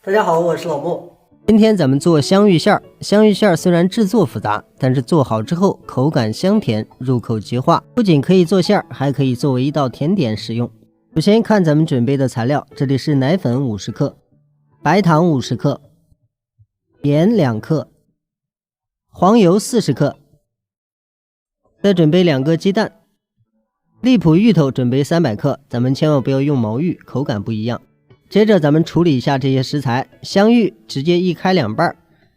大家好，我是老莫。今天咱們做香芋餡。香芋餡虽然制作複雜，但是做好之後口感香甜，入口即化，不僅可以做餡，還可以作為一道甜點使用。首先看咱们準備的材料，这裡是奶粉50克，白糖50克，鹽2克，黃油40克，再準備2個雞蛋，荔浦芋頭準備300克，咱們千萬不要用毛芋，口感不一樣。接着咱們處理一下這些食材，香芋直接一開2半，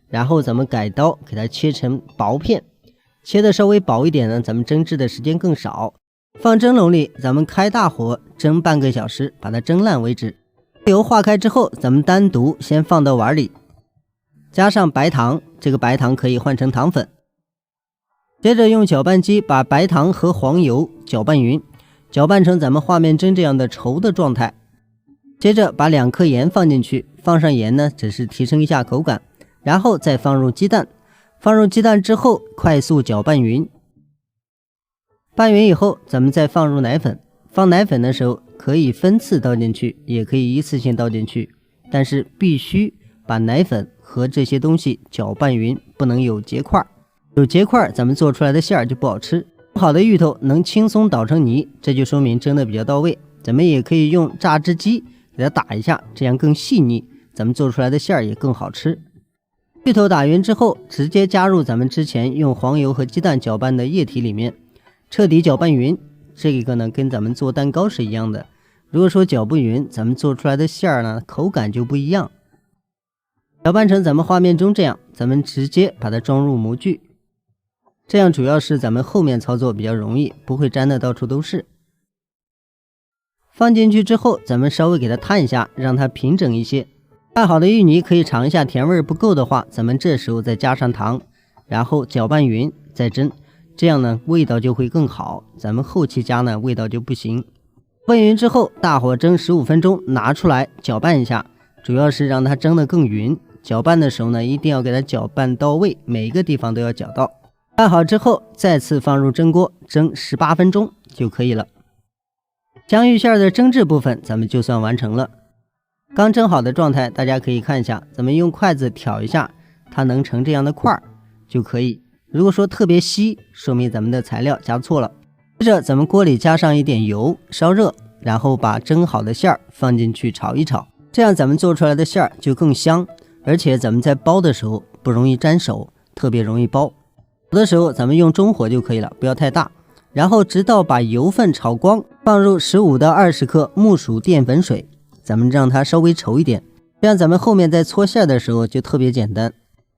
然後咱們改刀給它切成薄片，切的稍微薄一點呢，咱們蒸制的時間更少。放蒸籠裡，咱們開大火蒸半個小時，把它蒸爛為止。油化開之後，咱們單獨先放到碗裡，加上白糖，這個白糖可以換成糖粉。接着用攪拌機把白糖和黃油攪拌匀，攪拌成咱們畫面蒸這樣的稠的狀態。接着把2克鹽放進去，放上鹽呢，只是提升一下口感，然後再放入雞蛋，放入雞蛋之後快速攪拌匀。拌匀以後，咱們再放入奶粉，放奶粉的時候可以分次倒進去，也可以一次性倒進去，但是必須把奶粉和這些東西攪拌匀，不能有結塊，有結塊咱們做出來的餡就不好吃。好的芋頭能輕鬆搗成泥，這就說明蒸的比較到位。咱們也可以用榨汁機给它打一下，這樣更細膩，咱們做出來的餡也更好吃。芋頭打匀之後，直接加入咱们之前用黃油和雞蛋攪拌的液體裡面，徹底攪拌匀。這個呢跟咱們做蛋糕是一樣的，如果說攪不匀，咱們做出來的餡呢口感就不一樣。攪拌成咱們畫面中這樣，咱們直接把它裝入模具，這樣主要是咱們後面操作比較容易，不會粘的到處都是。放進去之後，咱們稍微給它攤一下，讓它平整一些。拌好的芋泥可以嘗一下，甜味不夠的話，咱們這時候再加上糖，然後攪拌匀再蒸，這樣呢味道就会更好。咱們後期加呢味道就不行。拌匀之後，大火蒸15分鐘，拿出來攪拌一下，主要是讓它蒸得更匀。攪拌的時候呢，一定要給它攪拌到位，每一個地方都要攪到。拌好之後，再次放入蒸鍋蒸18分鐘就可以了。香芋餡的蒸制部分咱们就算完成了。剛蒸好的狀態大家可以看一下，咱們用筷子挑一下，它能成這樣的塊就可以。如果說特別稀，說明咱們的材料加錯了。接着咱們鍋裡加上一點油，燒熱，然後把蒸好的餡放進去炒一炒，這樣咱們做出來的餡就更香，而且咱們在包的時候不容易沾手，特別容易包。有的時候咱們用中火就可以了，不要太大，然後直到把油分炒光，放入15到20克木薯澱粉水，咱們讓它稍微稠一點，這樣咱們後面在搓餡的時候就特別簡單。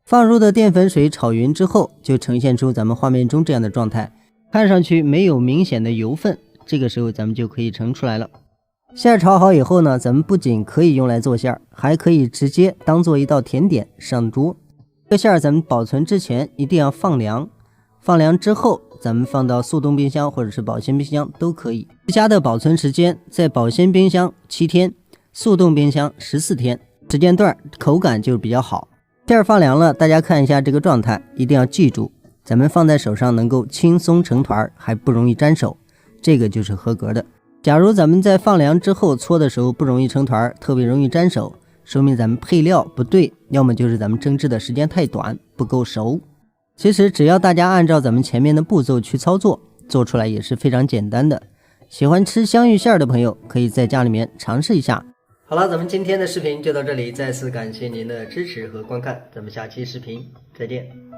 放入的澱粉水炒匀之後，就呈現出咱們畫面中這樣的狀態，看上去沒有明顯的油分，這個時候咱們就可以盛出來了。餡炒好以後呢，咱們不僅可以用來做餡，還可以直接當做一道甜點上桌。這個餡咱們保存之前一定要放涼，放涼之後咱們放到速凍冰箱或者是保鮮冰箱都可以。最佳的保存时间在保鲜冰箱7天，速凍冰箱14天，时间段口感就比較好。餡放涼了，大家看一下這個狀態，一定要記住，咱們放在手上能夠輕鬆成團，還不容易沾手，這個就是合格的。假如咱們在放涼之後搓的時候不容易成團，特別容易沾手，說明咱們配料不對，要麼就是咱們蒸制的時間太短，不夠熟。其實只要大家按照咱們前面的步驟去操作，做出來也是非常簡單的。喜歡吃香芋餡的朋友可以在家裡面嘗試一下。好了，咱們今天的視頻就到這裡，再次感謝您的支持和觀看，咱們下期視頻再見。